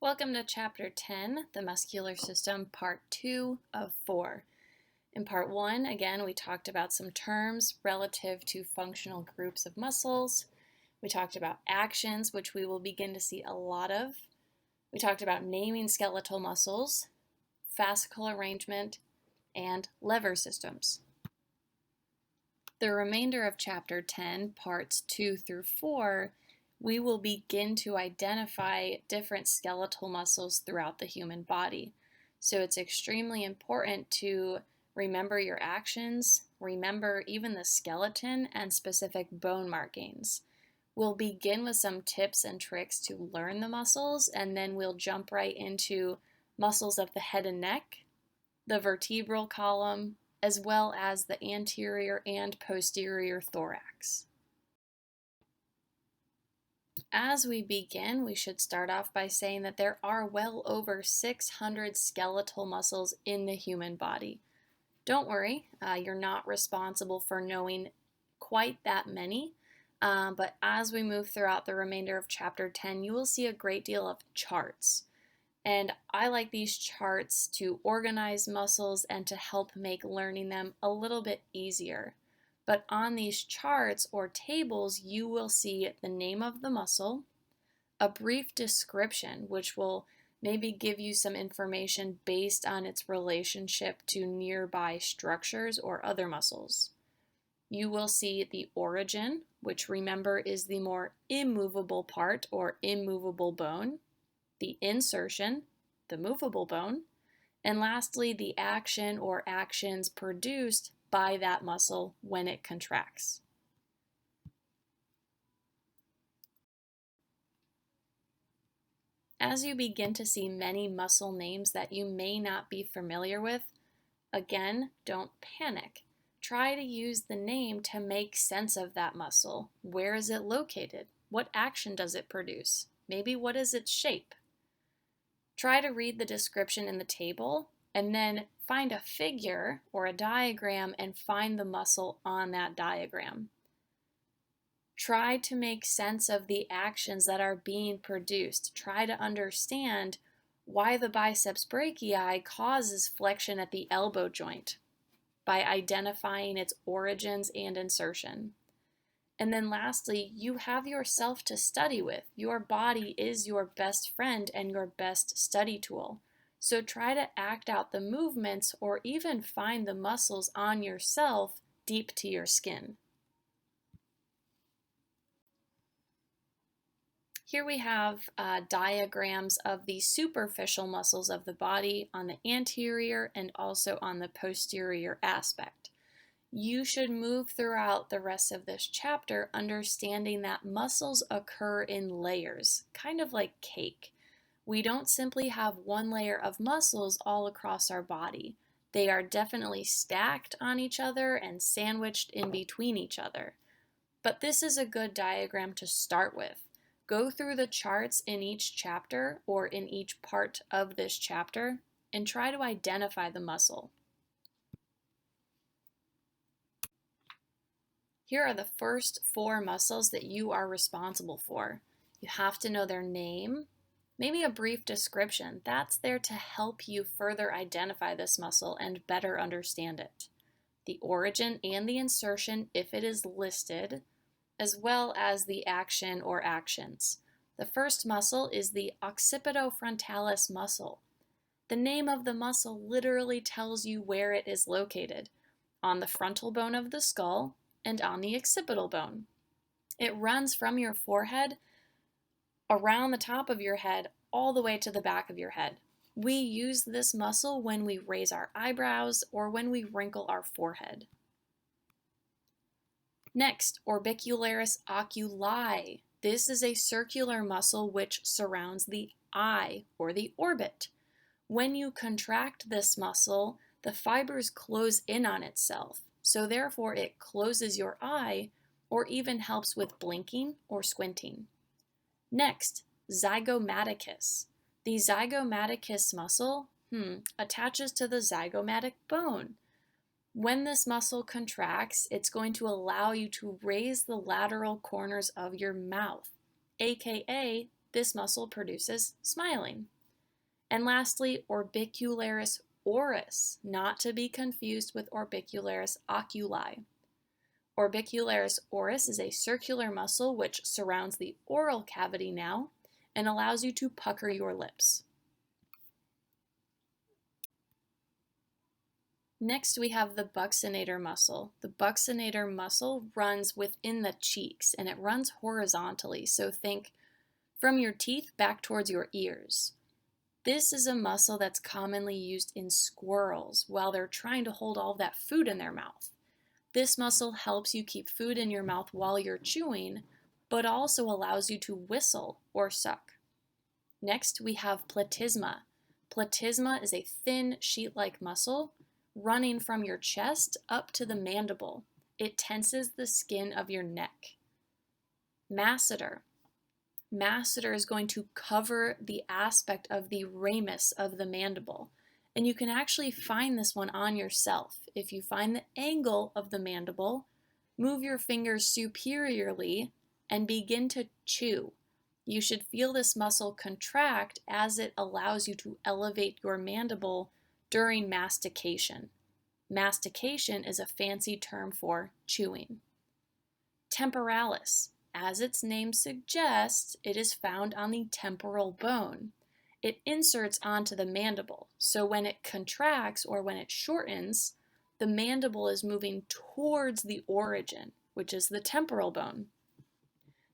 Welcome to Chapter 10, the Muscular System, Part 2 of 4. In Part 1, again, we talked about some terms relative to functional groups of muscles. We talked about actions, which we will begin to see a lot of. We talked about naming skeletal muscles, fascicle arrangement, and lever systems. The remainder of Chapter 10, Parts 2 through 4, we will begin to identify different skeletal muscles throughout the human body. So it's extremely important to remember your actions, remember even the skeleton and specific bone markings. We'll begin with some tips and tricks to learn the muscles, and then we'll jump right into muscles of the head and neck, the vertebral column, as well as the anterior and posterior thorax. As we begin, we should start off by saying that there are well over 600 skeletal muscles in the human body. Don't worry, you're not responsible for knowing quite that many, but as we move throughout the remainder of Chapter 10, you will see a great deal of charts. And I like these charts to organize muscles and to help make learning them a little bit easier. But on these charts or tables, you will see the name of the muscle, a brief description, which will maybe give you some information based on its relationship to nearby structures or other muscles. You will see the origin, which remember is the more immovable part or immovable bone, the insertion, the movable bone, and lastly, the action or actions produced by that muscle when it contracts. As you begin to see many muscle names that you may not be familiar with, again, don't panic. Try to use the name to make sense of that muscle. Where is it located? What action does it produce? Maybe what is its shape? Try to read the description in the table and then find a figure or a diagram and find the muscle on that diagram. Try to make sense of the actions that are being produced. Try to understand why the biceps brachii causes flexion at the elbow joint by identifying its origins and insertion. And then lastly, you have yourself to study with. Your body is your best friend and your best study tool. So try to act out the movements or even find the muscles on yourself deep to your skin. Here we have diagrams of the superficial muscles of the body on the anterior and also on the posterior aspect. You should move throughout the rest of this chapter understanding that muscles occur in layers, kind of like cake. We don't simply have one layer of muscles all across our body. They are definitely stacked on each other and sandwiched in between each other. But this is a good diagram to start with. Go through the charts in each chapter or in each part of this chapter and try to identify the muscle. Here are the first 4 muscles that you are responsible for. You have to know their name, maybe a brief description. That's there to help you further identify this muscle and better understand it. The origin and the insertion, if it is listed, as well as the action or actions. The first muscle is the occipitofrontalis muscle. The name of the muscle literally tells you where it is located, on the frontal bone of the skull and on the occipital bone. It runs from your forehead, around the top of your head, all the way to the back of your head. We use this muscle when we raise our eyebrows or when we wrinkle our forehead. Next, orbicularis oculi. This is a circular muscle which surrounds the eye or the orbit. When you contract this muscle, the fibers close in on itself, so therefore it closes your eye or even helps with blinking or squinting. Next, zygomaticus. The zygomaticus muscle attaches to the zygomatic bone. When this muscle contracts, it's going to allow you to raise the lateral corners of your mouth, aka this muscle produces smiling. And lastly, orbicularis oris, not to be confused with orbicularis oculi. Orbicularis oris is a circular muscle which surrounds the oral cavity now and allows you to pucker your lips. Next, we have the buccinator muscle. The buccinator muscle runs within the cheeks and it runs horizontally, so think from your teeth back towards your ears. This is a muscle that's commonly used in squirrels while they're trying to hold all that food in their mouth. This muscle helps you keep food in your mouth while you're chewing, but also allows you to whistle or suck. Next, we have platysma. Platysma is a thin sheet-like muscle running from your chest up to the mandible. It tenses the skin of your neck. Masseter. Masseter is going to cover the aspect of the ramus of the mandible. And you can actually find this one on yourself. If you find the angle of the mandible, move your fingers superiorly and begin to chew. You should feel this muscle contract as it allows you to elevate your mandible during mastication. Mastication is a fancy term for chewing. Temporalis. As its name suggests, it is found on the temporal bone. It inserts onto the mandible, so when it contracts or when it shortens, the mandible is moving towards the origin, which is the temporal bone.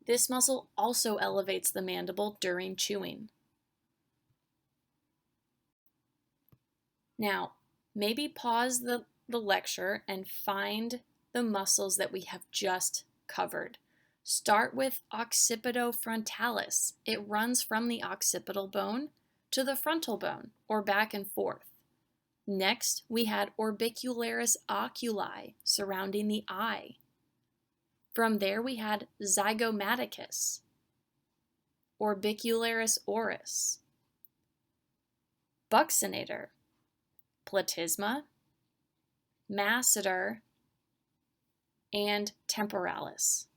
This muscle also elevates the mandible during chewing. Now, maybe pause the lecture and find the muscles that we have just covered. Start with occipitofrontalis. It runs from the occipital bone to the frontal bone, or back and forth. Next, we had orbicularis oculi, surrounding the eye. From there, we had zygomaticus, orbicularis oris, buccinator, platysma, masseter, and temporalis.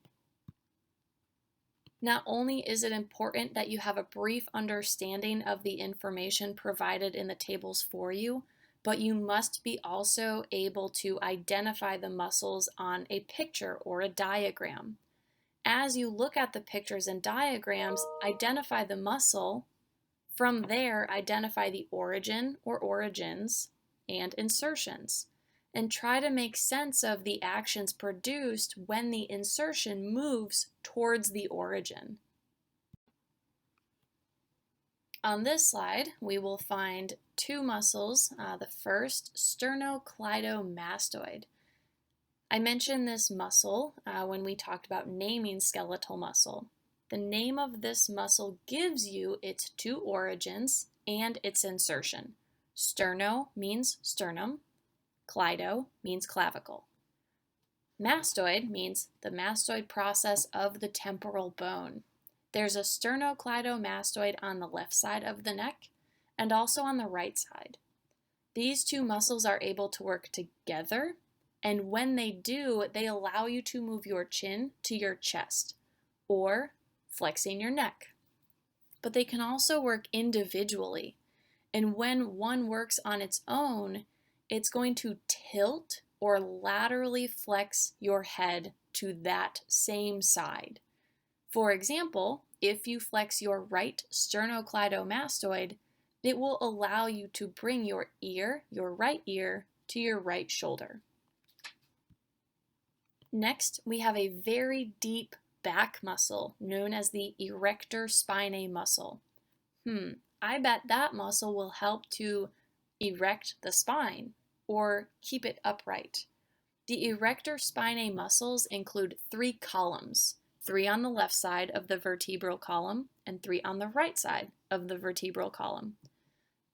Not only is it important that you have a brief understanding of the information provided in the tables for you, but you must be also able to identify the muscles on a picture or a diagram. As you look at the pictures and diagrams, identify the muscle. From there, identify the origin or origins and insertions, and try to make sense of the actions produced when the insertion moves towards the origin. On this slide, we will find two muscles. The first, sternocleidomastoid. I mentioned this muscle when we talked about naming skeletal muscle. The name of this muscle gives you its two origins and its insertion. Sterno means sternum. Cleido means clavicle. Mastoid means the mastoid process of the temporal bone. There's a sternocleidomastoid on the left side of the neck and also on the right side. These two muscles are able to work together, and when they do, they allow you to move your chin to your chest or flexing your neck. But they can also work individually, and when one works on its own, it's going to tilt or laterally flex your head to that same side. For example, if you flex your right sternocleidomastoid, it will allow you to bring your right ear, to your right shoulder. Next, we have a very deep back muscle known as the erector spinae muscle. I bet that muscle will help to erect the spine or keep it upright. The erector spinae muscles include 3 columns, 3 on the left side of the vertebral column and 3 on the right side of the vertebral column.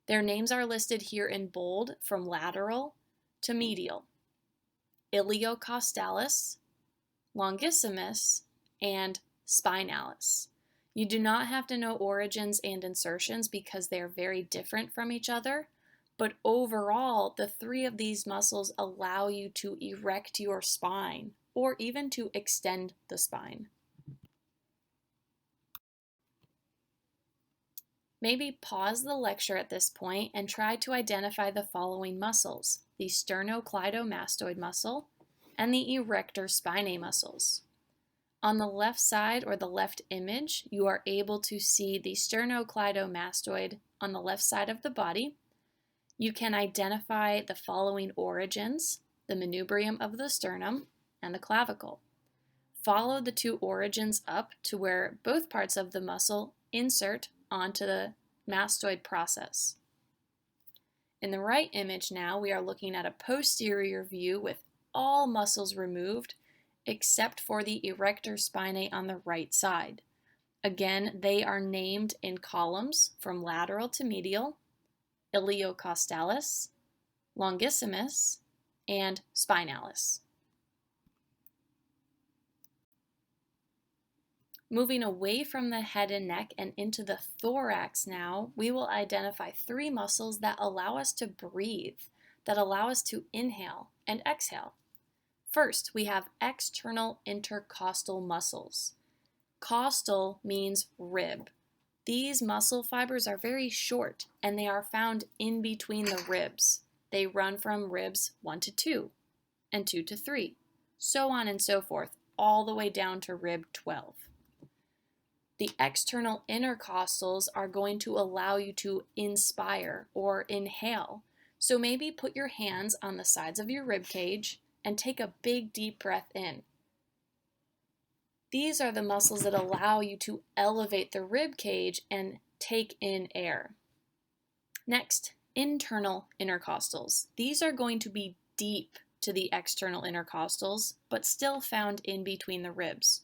Their names are listed here in bold from lateral to medial: iliocostalis, longissimus, and spinalis. You do not have to know origins and insertions because they are very different from each other, but overall, the 3 of these muscles allow you to erect your spine or even to extend the spine. Maybe pause the lecture at this point and try to identify the following muscles: the sternocleidomastoid muscle and the erector spinae muscles. On the left side or the left image, you are able to see the sternocleidomastoid on the left side of the body. You can identify the following origins: the manubrium of the sternum and the clavicle. Follow the two origins up to where both parts of the muscle insert onto the mastoid process. In the right image now, we are looking at a posterior view with all muscles removed except for the erector spinae on the right side. Again, they are named in columns from lateral to medial: iliocostalis, longissimus, and spinalis. Moving away from the head and neck and into the thorax now, we will identify three muscles that allow us to breathe, that allow us to inhale and exhale. First, we have external intercostal muscles. Costal means rib. These muscle fibers are very short and they are found in between the ribs. They run from ribs 1 to 2 and 2 to 3, so on and so forth, all the way down to rib 12. The external intercostals are going to allow you to inspire or inhale. So maybe put your hands on the sides of your rib cage and take a big deep breath in. These are the muscles that allow you to elevate the rib cage and take in air. Next, internal intercostals. These are going to be deep to the external intercostals, but still found in between the ribs.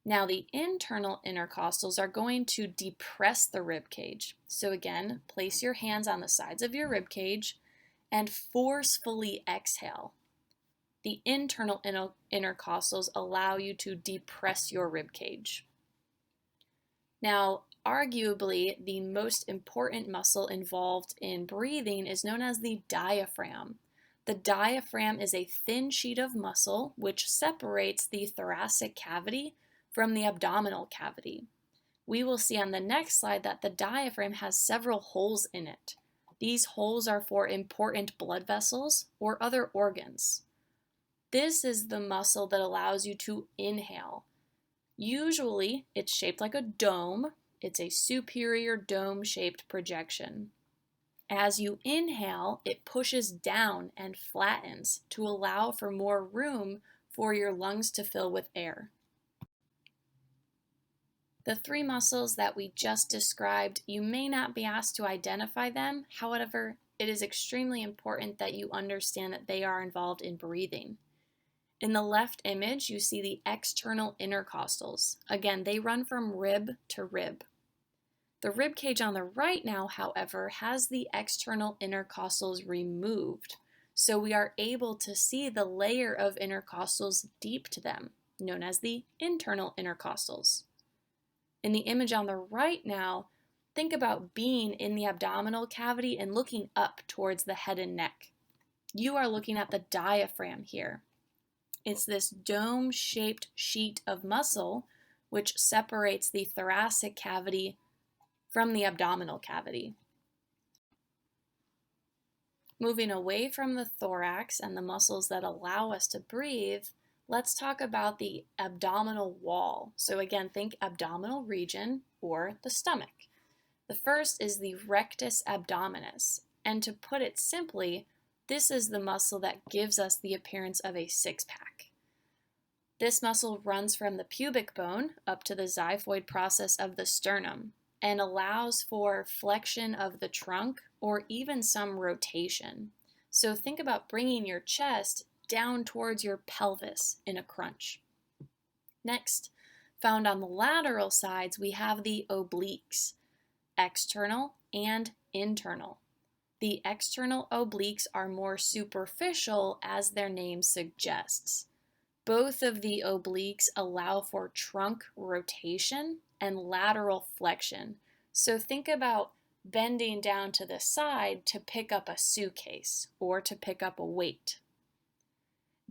Now the internal intercostals are going to depress the rib cage. So again, place your hands on the sides of your rib cage and forcefully exhale. The internal intercostals allow you to depress your rib cage. Now, arguably, the most important muscle involved in breathing is known as the diaphragm. The diaphragm is a thin sheet of muscle which separates the thoracic cavity from the abdominal cavity. We will see on the next slide that the diaphragm has several holes in it. These holes are for important blood vessels or other organs. This is the muscle that allows you to inhale. Usually, it's shaped like a dome. It's a superior dome-shaped projection. As you inhale, it pushes down and flattens to allow for more room for your lungs to fill with air. The three muscles that we just described, you may not be asked to identify them. However, it is extremely important that you understand that they are involved in breathing. In the left image, you see the external intercostals. Again, they run from rib to rib. The rib cage on the right now, however, has the external intercostals removed, so we are able to see the layer of intercostals deep to them, known as the internal intercostals. In the image on the right now, think about being in the abdominal cavity and looking up towards the head and neck. You are looking at the diaphragm here. It's this dome-shaped sheet of muscle which separates the thoracic cavity from the abdominal cavity. Moving away from the thorax and the muscles that allow us to breathe, let's talk about the abdominal wall. So again, think abdominal region or the stomach. The first is the rectus abdominis, and to put it simply, this is the muscle that gives us the appearance of a six-pack. This muscle runs from the pubic bone up to the xiphoid process of the sternum and allows for flexion of the trunk or even some rotation. So think about bringing your chest down towards your pelvis in a crunch. Next, found on the lateral sides, we have the obliques, external and internal. The external obliques are more superficial, as their name suggests. Both of the obliques allow for trunk rotation and lateral flexion. So think about bending down to the side to pick up a suitcase or to pick up a weight.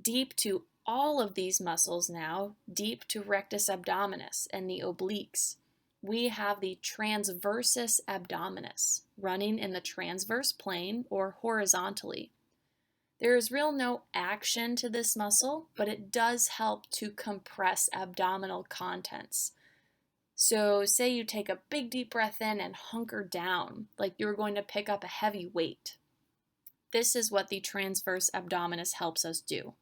Deep to all of these muscles now, deep to rectus abdominis and the obliques, we have the transversus abdominis running in the transverse plane or horizontally. There is no action to this muscle, but it does help to compress abdominal contents. So say you take a big deep breath in and hunker down, like you're going to pick up a heavy weight. This is what the transverse abdominis helps us do.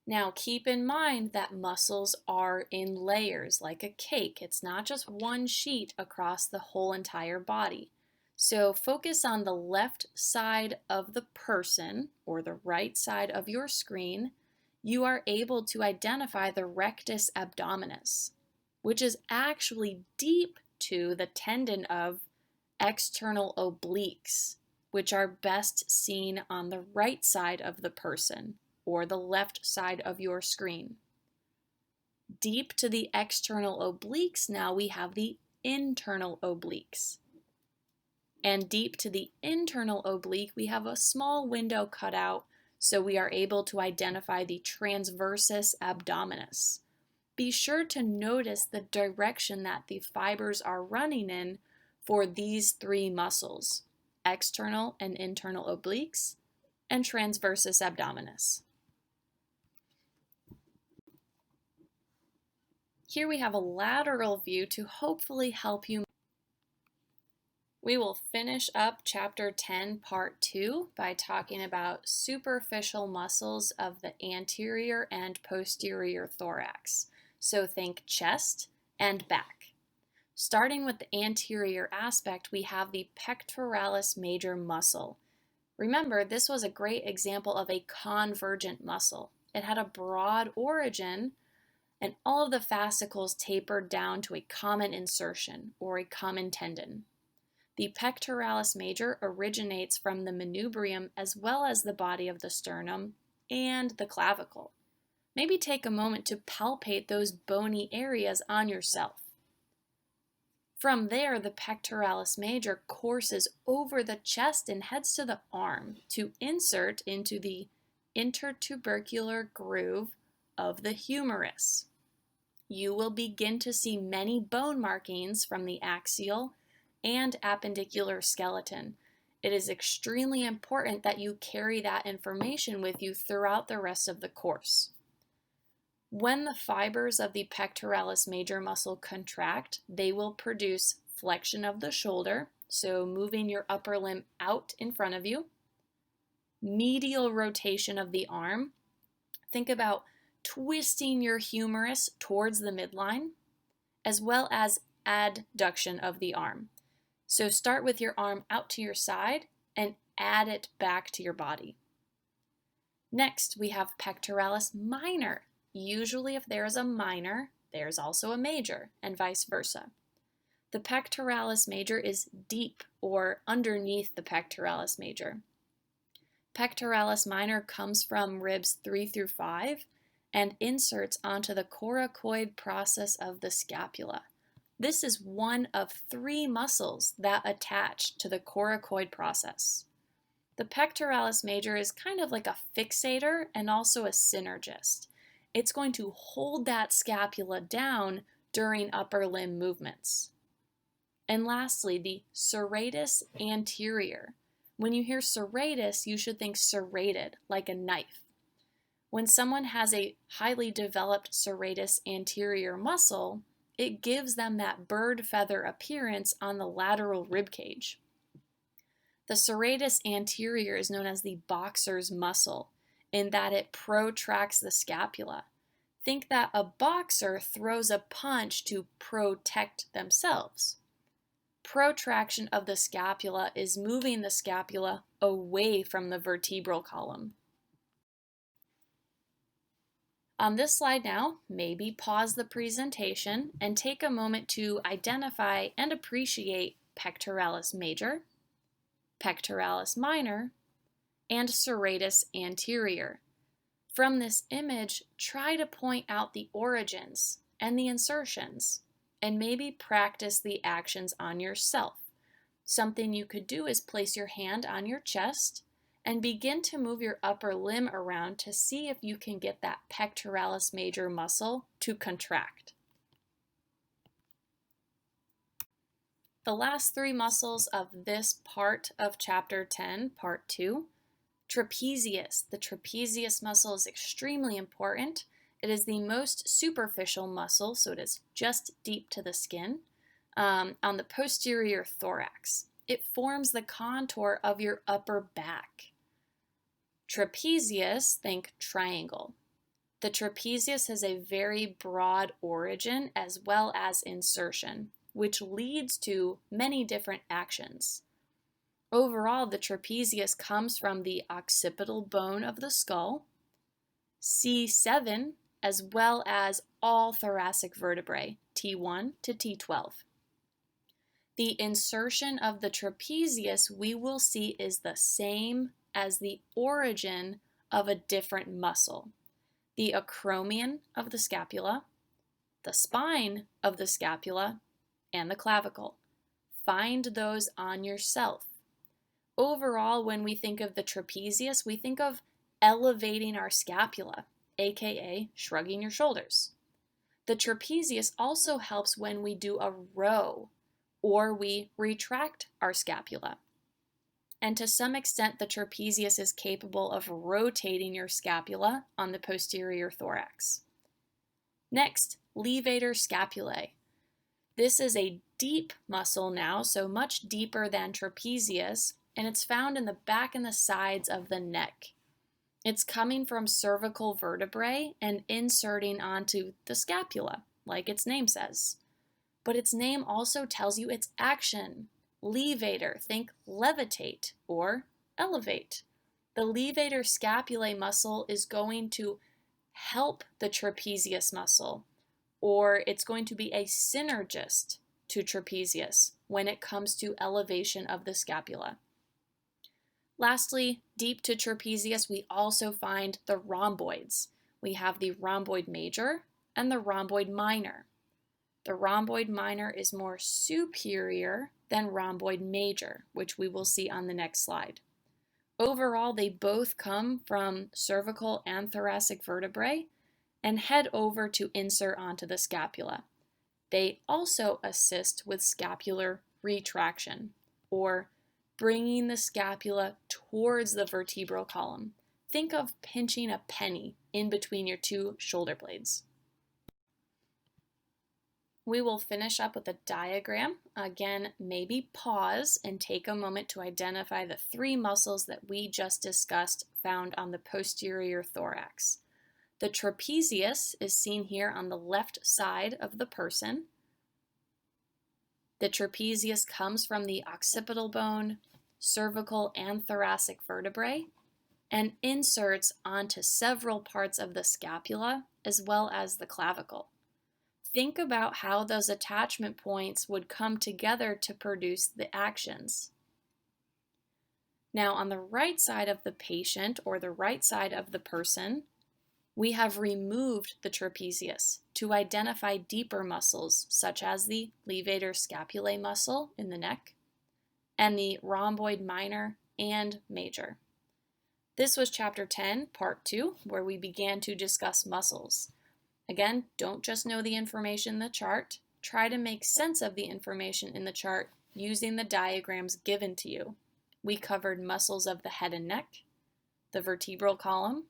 Now keep in mind that muscles are in layers like a cake. It's not just one sheet across the whole entire body. So focus on the left side of the person or the right side of your screen. You are able to identify the rectus abdominis, which is actually deep to the tendon of external obliques, which are best seen on the right side of the person or the left side of your screen. Deep to the external obliques, now we have the internal obliques. And deep to the internal oblique, we have a small window cut out so we are able to identify the transversus abdominis. Be sure to notice the direction that the fibers are running in for these three muscles: external and internal obliques and transversus abdominis. Here we have a lateral view to hopefully help you. We will finish up Chapter 10, Part 2 by talking about superficial muscles of the anterior and posterior thorax. So think chest and back. Starting with the anterior aspect, we have the pectoralis major muscle. Remember, this was a great example of a convergent muscle. It had a broad origin, and all of the fascicles tapered down to a common insertion or a common tendon. The pectoralis major originates from the manubrium as well as the body of the sternum and the clavicle. Maybe take a moment to palpate those bony areas on yourself. From there, the pectoralis major courses over the chest and heads to the arm to insert into the intertubercular groove of the humerus. You will begin to see many bone markings from the axial and appendicular skeleton. It is extremely important that you carry that information with you throughout the rest of the course. When the fibers of the pectoralis major muscle contract, they will produce flexion of the shoulder, so moving your upper limb out in front of you, medial rotation of the arm. Think about twisting your humerus towards the midline, as well as adduction of the arm. So start with your arm out to your side and add it back to your body. Next, we have pectoralis minor. Usually if there is a minor, there's also a major, and vice versa. The pectoralis major is deep or underneath the pectoralis major. Pectoralis minor comes from ribs 3 through 5 and inserts onto the coracoid process of the scapula. This is one of 3 muscles that attach to the coracoid process. The pectoralis major is kind of like a fixator and also a synergist. It's going to hold that scapula down during upper limb movements. And lastly, the serratus anterior. When you hear serratus, you should think serrated, like a knife. When someone has a highly developed serratus anterior muscle, it gives them that bird feather appearance on the lateral rib cage. The serratus anterior is known as the boxer's muscle, in that it protracts the scapula. Think that a boxer throws a punch to protect themselves. Protraction of the scapula is moving the scapula away from the vertebral column. On this slide now, maybe pause the presentation and take a moment to identify and appreciate pectoralis major, pectoralis minor, and serratus anterior. From this image, try to point out the origins and the insertions, and maybe practice the actions on yourself. Something you could do is place your hand on your chest and begin to move your upper limb around to see if you can get that pectoralis major muscle to contract. The last three muscles of this part of Chapter 10, Part 2, trapezius. The trapezius muscle is extremely important. It is the most superficial muscle, so it is just deep to the skin, on the posterior thorax. It forms the contour of your upper back. Trapezius, think triangle. The trapezius has a very broad origin as well as insertion, which leads to many different actions. Overall, the trapezius comes from the occipital bone of the skull, C7, as well as all thoracic vertebrae, T1 to T12. The insertion of the trapezius we will see is the same as the origin of a different muscle. The acromion of the scapula, the spine of the scapula, and the clavicle. Find those on yourself. Overall, when we think of the trapezius, we think of elevating our scapula, aka shrugging your shoulders. The trapezius also helps when we do a row or we retract our scapula. And to some extent, the trapezius is capable of rotating your scapula on the posterior thorax. Next, levator scapulae. This is a deep muscle now, so much deeper than trapezius, and it's found in the back and the sides of the neck. It's coming from cervical vertebrae and inserting onto the scapula, like its name says. But its name also tells you its action. Levator, think levitate or elevate. The levator scapulae muscle is going to help the trapezius muscle, or it's going to be a synergist to trapezius when it comes to elevation of the scapula. Lastly, deep to trapezius, we also find the rhomboids. We have the rhomboid major and the rhomboid minor. The rhomboid minor is more superior than rhomboid major, which we will see on the next slide. Overall, they both come from cervical and thoracic vertebrae and head over to insert onto the scapula. They also assist with scapular retraction, or bringing the scapula towards the vertebral column. Think of pinching a penny in between your two shoulder blades. We will finish up with a diagram. Again, maybe pause and take a moment to identify the three muscles that we just discussed found on the posterior thorax. The trapezius is seen here on the left side of the person. The trapezius comes from the occipital bone, cervical and thoracic vertebrae, and inserts onto several parts of the scapula as well as the clavicle. Think about how those attachment points would come together to produce the actions. Now, on the right side of the patient or the right side of the person, we have removed the trapezius to identify deeper muscles such as the levator scapulae muscle in the neck and the rhomboid minor and major. This was Chapter 10, Part 2, where we began to discuss muscles. Again, don't just know the information in the chart. Try to make sense of the information in the chart using the diagrams given to you. We covered muscles of the head and neck, the vertebral column,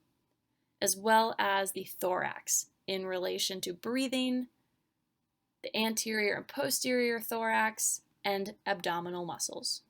as well as the thorax in relation to breathing, the anterior and posterior thorax, and abdominal muscles.